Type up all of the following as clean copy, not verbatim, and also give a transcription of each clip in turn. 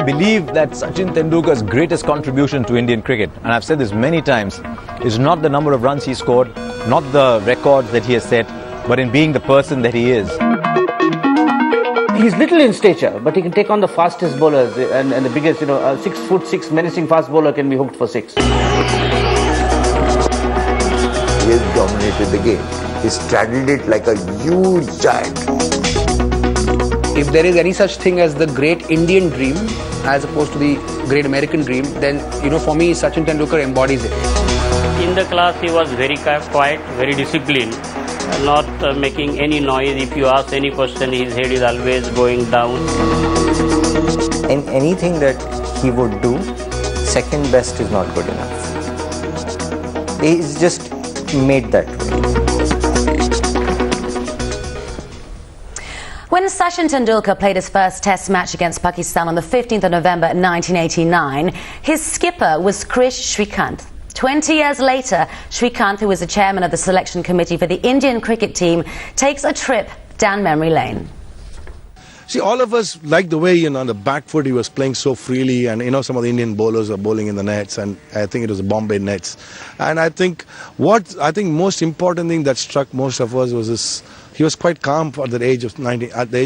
believe that Sachin Tendulkar's greatest contribution to Indian cricket, and I've said this many times, is not the number of runs he scored, not the records that he has set, but in being the person that he is. He's little in stature, but he can take on the fastest bowlers and the biggest, 6'6" menacing fast bowler can be hooked for 6. He has dominated the game. He straddled it like a huge giant. If there is any such thing as the great Indian dream as opposed to the great American dream, then for me Sachin Tendulkar embodies it. In the class he was very quiet, very disciplined, not making any noise. If you ask any question, his head is always going down. In anything that he would do, second best is not good enough. He's just made that way. When Sachin Tendulkar played his first Test match against Pakistan on the 15th of November 1989, his skipper was Krish Shrikant. 20 years later, Shrikant, who was the chairman of the selection committee for the Indian cricket team, takes a trip down memory lane. See, all of us like the way, on the back foot he was playing so freely, and some of the Indian bowlers were bowling in the nets, and I think it was the Bombay nets. And I think most important thing that struck most of us was this. He was quite calm at the age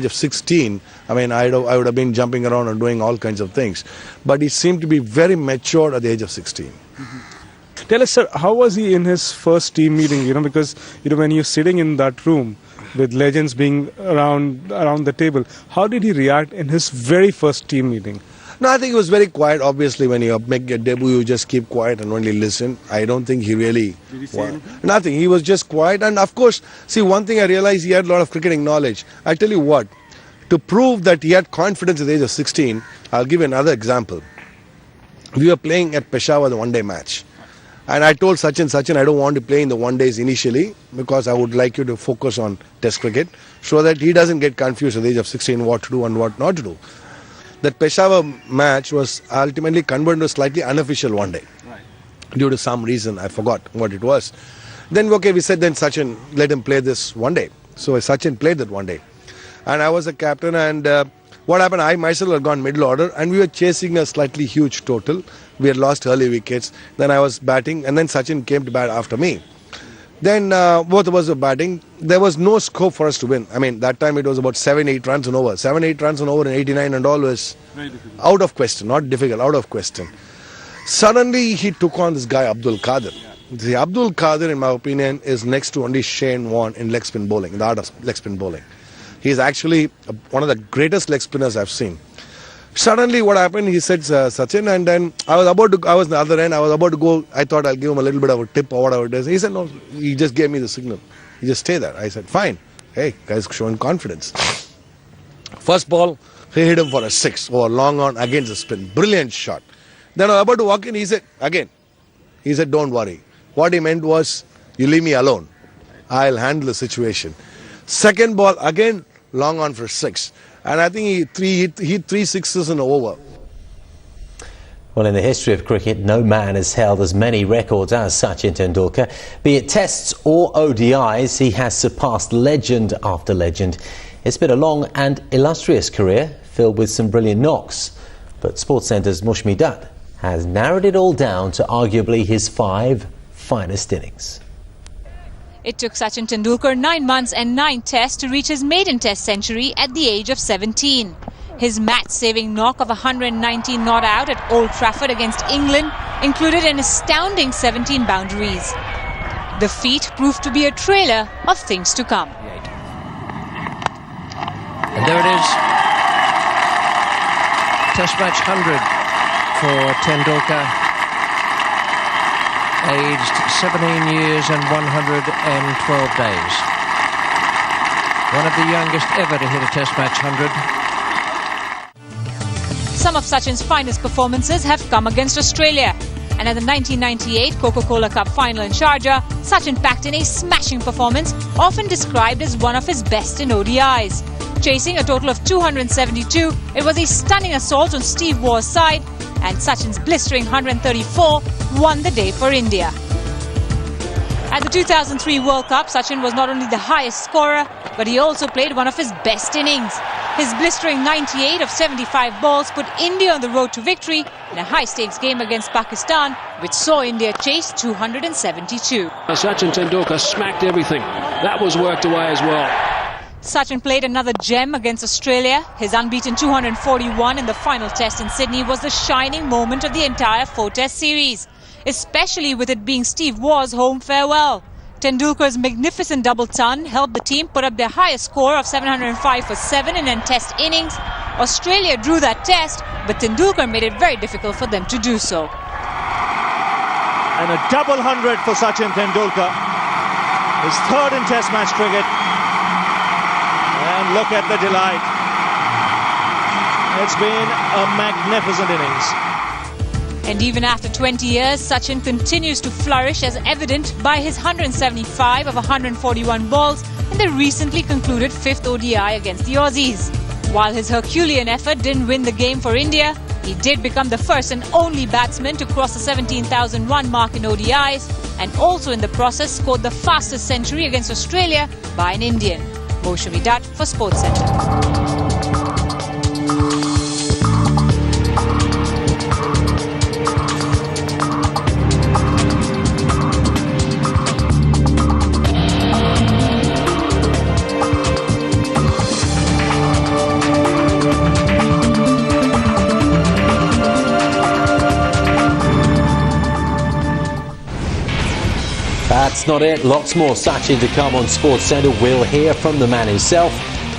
of 16. I mean, I would have been jumping around and doing all kinds of things, but he seemed to be very mature at the age of 16. Mm-hmm. Tell us, sir, how was he in his first team meeting? Because when you're sitting in that room with legends being around the table, how did he react in his very first team meeting? No, I think he was very quiet. Obviously, when you make your debut, you just keep quiet and only listen. I don't think he really... Did he say anything? Nothing. He was just quiet. And of course, see, one thing I realized, he had a lot of cricketing knowledge. I tell you what, to prove that he had confidence at the age of 16, I'll give you another example. We were playing at Peshawar, the one-day match. And I told Sachin, I don't want to play in the one days initially because I would like you to focus on Test cricket so that he doesn't get confused at the age of 16 what to do and what not to do. That Peshawar match was ultimately converted to a slightly unofficial one day. Right. Due to some reason, I forgot what it was. Then, we said then Sachin, let him play this one day. So Sachin played that one day. And I was the captain, and what happened, I myself had gone middle order and we were chasing a slightly huge total. We had lost early wickets. Then I was batting and then Sachin came to bat after me. Then both of us were batting. There was no scope for us to win. I mean, that time it was about 7-8 runs and over. 7-8 runs and over in 89 and all was out of question. Not difficult, out of question. Suddenly he took on this guy Abdul Qadir. The Abdul Qadir, in my opinion, is next to only Shane Warne in leg spin bowling, in the art of leg spin bowling. He is actually one of the greatest leg spinners I've seen. Suddenly what happened, he said, Sachin, and then I was on the other end, I was about to go, I thought I'll give him a little bit of a tip or whatever it is. He said, no, he just gave me the signal. He just stay there. I said, fine. Hey, guy's showing confidence. First ball, he hit him for a 6 over long on against the spin. Brilliant shot. Then I was about to walk in, he said, again. He said, don't worry. What he meant was, you leave me alone. I'll handle the situation. Second ball, again, long on for 6. And I think he 3 sixes in over. Well, in the history of cricket, no man has held as many records as Sachin Tendulkar. Be it Tests or ODIs, he has surpassed legend after legend. It's been a long and illustrious career, filled with some brilliant knocks. But Sportscenter's Mushmi Dutt has narrowed it all down to arguably his 5 finest innings. It took Sachin Tendulkar 9 months and 9 tests to reach his maiden test century at the age of 17. His match-saving knock of 119 not out at Old Trafford against England included an astounding 17 boundaries. The feat proved to be a trailer of things to come. And there it is. Test match 100 for Tendulkar. Aged 17 years and 112 days. One of the youngest ever to hit a Test match 100. Some of Sachin's finest performances have come against Australia. And at the 1998 Coca-Cola Cup final in Sharjah, Sachin packed in a smashing performance, often described as one of his best in ODIs. Chasing a total of 272, it was a stunning assault on Steve Waugh's side, and Sachin's blistering 134 won the day for India. At the 2003 World Cup, Sachin was not only the highest scorer, but he also played one of his best innings. His blistering 98 of 75 balls put India on the road to victory in a high-stakes game against Pakistan, which saw India chase 272. Sachin Tendulkar smacked everything. That was worked away as well. Sachin played another gem against Australia. His unbeaten 241 in the final test in Sydney was the shining moment of the entire 4-test series, especially with it being Steve Waugh's home farewell. Tendulkar's magnificent double ton helped the team put up their highest score of 705 for 7 in an test innings. Australia drew that test, but Tendulkar made it very difficult for them to do so. And a double 100 for Sachin Tendulkar. His third in test match cricket. And look at the delight. It's been a magnificent innings. And even after 20 years, Sachin continues to flourish, as evident by his 175 of 141 balls in the recently concluded 5th ODI against the Aussies. While his Herculean effort didn't win the game for India, he did become the first and only batsman to cross the 17,000 run mark in ODIs, and also in the process scored the fastest century against Australia by an Indian. Moshavi Dutt for Sportscenter. That's not it. Lots more Sachin to come on Sportscenter. We'll hear from the man himself.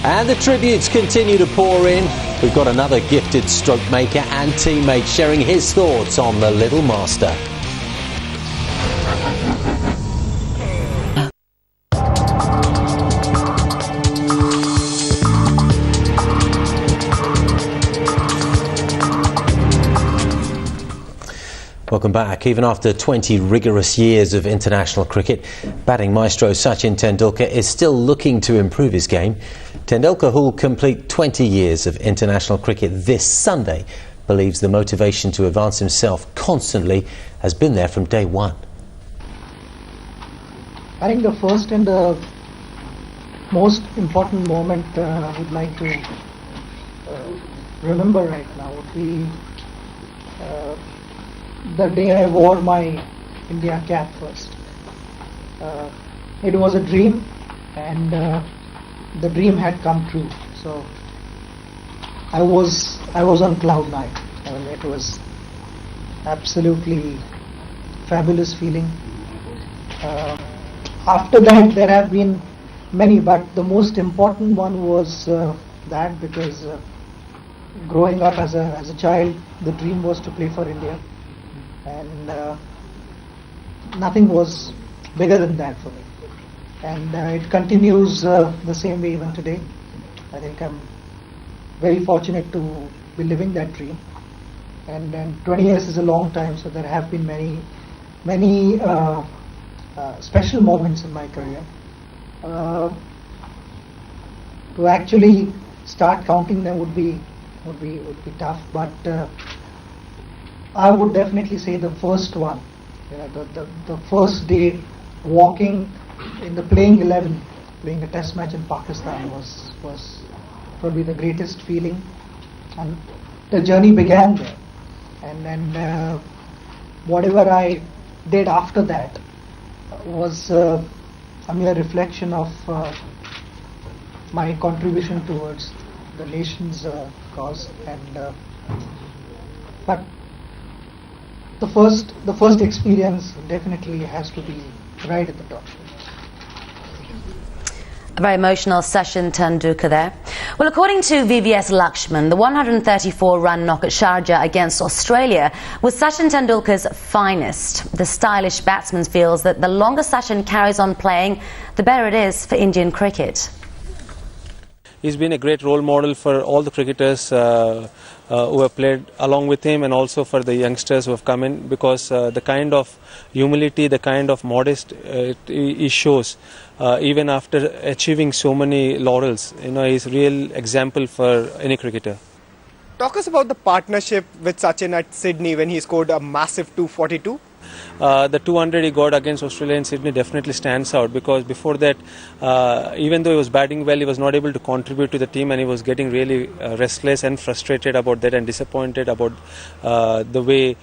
And the tributes continue to pour in. We've got another gifted stroke maker and teammate sharing his thoughts on the little master. Welcome back. Even after 20 rigorous years of international cricket, batting maestro Sachin Tendulkar is still looking to improve his game. Tendulkar, who will complete 20 years of international cricket this Sunday, believes the motivation to advance himself constantly has been there from day one. I think the first and the most important moment I would like to remember right now would be the day I wore my India cap first. It was a dream, and the dream had come true. So I was on cloud nine. I mean, it was absolutely fabulous feeling. After that, there have been many, but the most important one was that because growing up as a child, the dream was to play for India. And nothing was bigger than that for me, and it continues the same way even today. I think I'm very fortunate to be living that dream, and 20 years is a long time, so there have been many special moments in my career. To actually start counting them would be tough, but I would definitely say the first one, the first day walking in the playing 11, playing a test match in Pakistan was probably the greatest feeling, and the journey began there. And then whatever I did after that was a mere reflection of my contribution towards the nation's cause. And but the first experience definitely has to be right at the top. A very emotional Sachin Tendulkar there. Well, according to VVS Lakshman, the 134-run knock at Sharjah against Australia was Sachin Tendulkar's finest. The stylish batsman feels that the longer Sachin carries on playing, the better it is for Indian cricket. He's been a great role model for all the cricketers who have played along with him, and also for the youngsters who have come in, because the kind of humility, the kind of modest he shows, even after achieving so many laurels, he's a real example for any cricketer. Talk us about the partnership with Sachin at Sydney when he scored a massive 242. the 200 he got against Australia in Sydney definitely stands out, because before that, even though he was batting well, he was not able to contribute to the team, and he was getting really restless and frustrated about that and disappointed about the way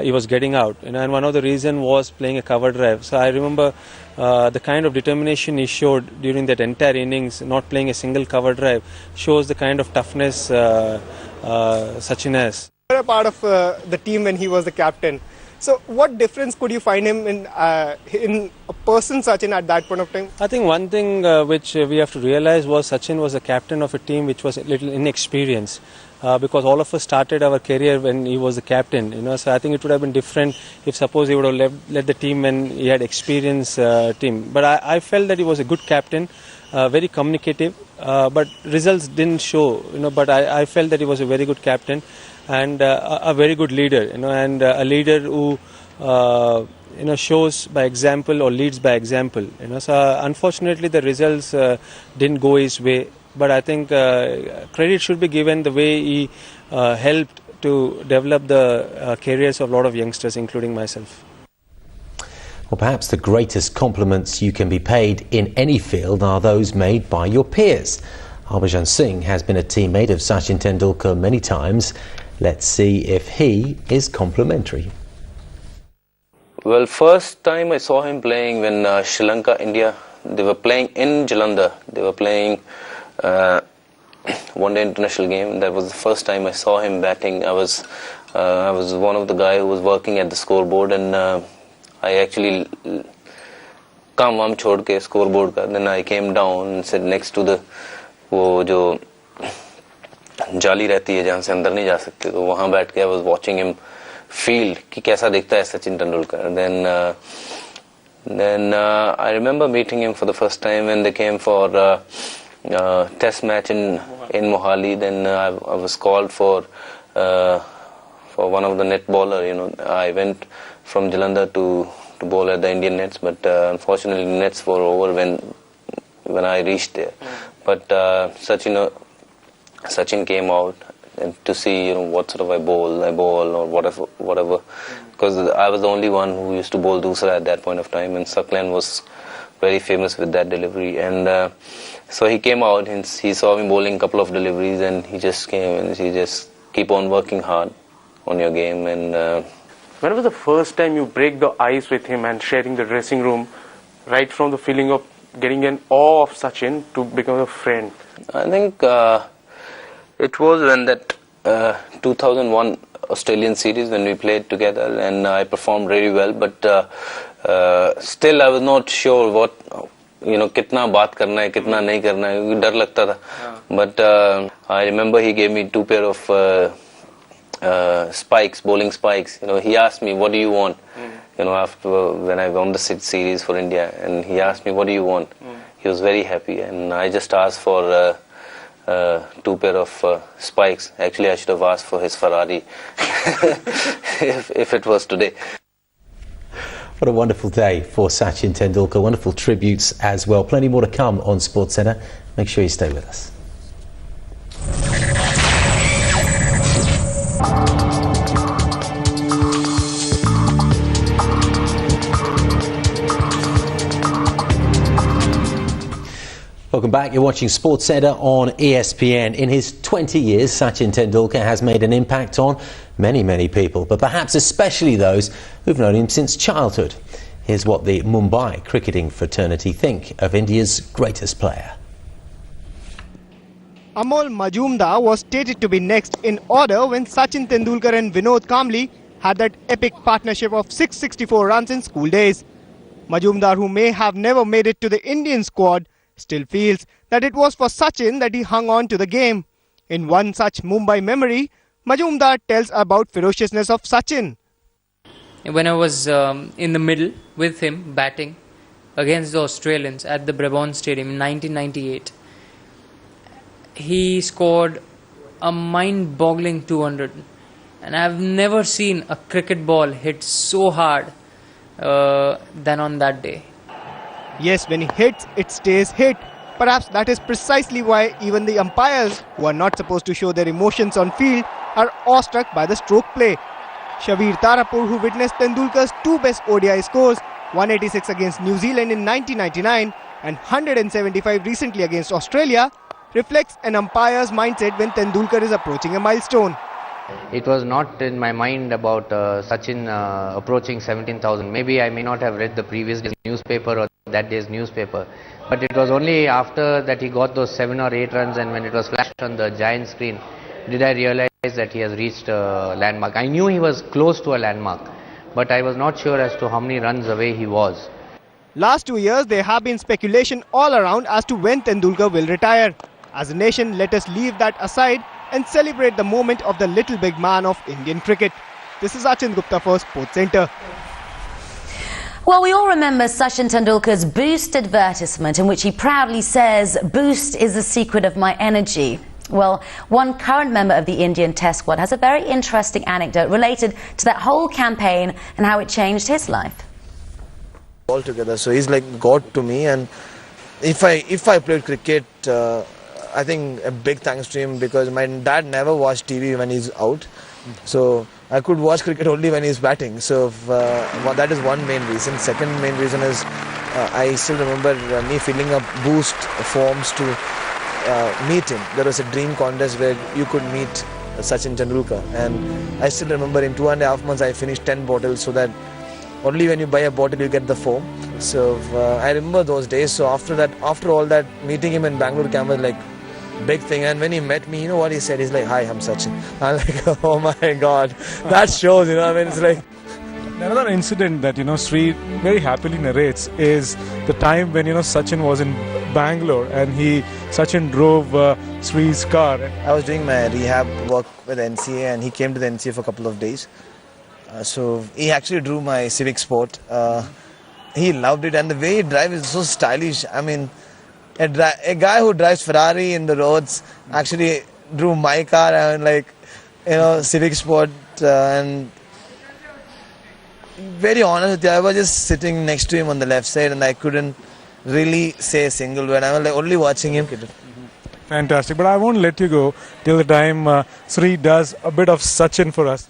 he was getting out. And one of the reasons was playing a cover drive. So I remember the kind of determination he showed during that entire innings, not playing a single cover drive, shows the kind of toughness Sachin has. A part of the team when he was the captain. So what difference could you find him in a person Sachin at that point of time? I think one thing which we have to realize was Sachin was the captain of a team which was a little inexperienced. Because all of us started our career when he was the captain, so I think it would have been different if suppose he would have led the team when he had experienced team. But I felt that he was a good captain, very communicative, but results didn't show, but I felt that he was a very good captain and a very good leader, and a leader who shows by example or leads by example, So unfortunately the results didn't go his way. But I think credit should be given the way he helped to develop the careers of a lot of youngsters, including myself. Well, perhaps the greatest compliments you can be paid in any field are those made by your peers. Harbhajan Singh has been a teammate of Sachin Tendulkar many times. Let's see if he is complimentary. Well, first time I saw him playing when Sri Lanka, India, they were playing in Jalandhar. They were playing one-day international game. That was the first time I saw him batting. I was one of the guy who was working at the scoreboard, and I actually काम वाम छोड़ के scoreboard का. Then I came down and sat next to the वो जो जाली रहती है जहाँ से अंदर नहीं जा सकते, तो वहाँ बैठ के I was watching him field कि कैसा दिखता है Sachin Tendulkar. Then I remember meeting him for the first time when they came for test match in Mohali. Then I was called for one of the net bowler. I went from Jalandhar to bowl at the Indian nets, but unfortunately nets were over when I reached there. But Sachin came out and to see what sort of I bowl or whatever, because I was the only one who used to bowl doosra at that point of time, and Suckland was very famous with that delivery. And so he came out and he saw me bowling a couple of deliveries, and he just came and he just keep on working hard on your game. And when was the first time you break the ice with him and sharing the dressing room, right from the feeling of getting an awe of Sachin to become a friend? I think it was when that 2001 Australian series when we played together, and I performed really well, but still I was not sure what कितना बात करना है कितना नहीं करना है, डर लगता था. But I remember he gave me 2 pair of spikes, bowling spikes. He asked me, what do you want? After when I won the series for India, and he asked me, what do you want? He was very happy, and I just asked for 2 pair of spikes. Actually, I should have asked for his Ferrari if it was today. What a wonderful day for Sachin Tendulkar. Wonderful tributes as well. Plenty more to come on Sportscenter. Make sure you stay with us. Welcome back. You're watching SportsCenter on ESPN. In his 20 years, Sachin Tendulkar has made an impact on many, many people, but perhaps especially those who've known him since childhood. Here's what the Mumbai cricketing fraternity think of India's greatest player. Amol Majumdar was stated to be next in order when Sachin Tendulkar and Vinod Kamble had that epic partnership of 664 runs in school days. Majumdar, who may have never made it to the Indian squad, still feels that it was for Sachin that he hung on to the game. In one such Mumbai memory, Majumdar tells about ferociousness of Sachin. When I was in the middle with him batting against the Australians at the Brabant Stadium in 1998, he scored a mind-boggling 200, and I've never seen a cricket ball hit so hard than on that day. Yes, when he hits, it stays hit. Perhaps that is precisely why even the umpires, who are not supposed to show their emotions on field, are awestruck by the stroke play. Shabir Tarapur, who witnessed Tendulkar's two best ODI scores, 186 against New Zealand in 1999 and 175 recently against Australia, reflects an umpire's mindset when Tendulkar is approaching a milestone. It was not in my mind about Sachin approaching 17,000. Maybe I may not have read the previous day's newspaper or that day's newspaper. But it was only after that he got those 7 or 8 runs and when it was flashed on the giant screen, did I realize that he has reached a landmark. I knew he was close to a landmark, but I was not sure as to how many runs away he was. Last 2 years, there have been speculation all around as to when Tendulkar will retire. As a nation, let us leave that aside and celebrate the moment of the little big man of Indian cricket. This is Sachin Gupta for Sportscenter. Well, we all remember Sachin Tendulkar's Boost advertisement in which he proudly says, "Boost is the secret of my energy." Well, one current member of the Indian Test squad has a very interesting anecdote related to that whole campaign and how it changed his life. Altogether, so he's like God to me, and if I played cricket, I think a big thanks to him because my dad never watched TV when he's out, so I could watch cricket only when he's batting. So well, that is one main reason. Second main reason is I still remember me filling up Boost forms to meet him. There was a dream contest where you could meet Sachin Tendulkar, and I still remember in 2.5 months I finished 10 bottles, so that only when you buy a bottle you get the foam. So I remember those days. So after all that, meeting him in Bangalore camp was like big thing. And when he met me, you know what he said? He's like, "Hi, I'm Sachin." I'm like, oh my God, that shows, you know. I mean, it's like. Another incident that Sri very happily narrates is the time when Sachin was in Bangalore and Sachin drove Sri's car. I was doing my rehab work with NCA and he came to the NCA for a couple of days. So he actually drew my Civic Sport. He loved it, and the way he drives is so stylish. I mean, a guy who drives Ferrari in the roads actually drew my car and Civic Sport. And very honest with you, I was just sitting next to him on the left side and I couldn't really say a single word. I was only watching him. Fantastic, but I won't let you go till the time Sri does a bit of Sachin for us.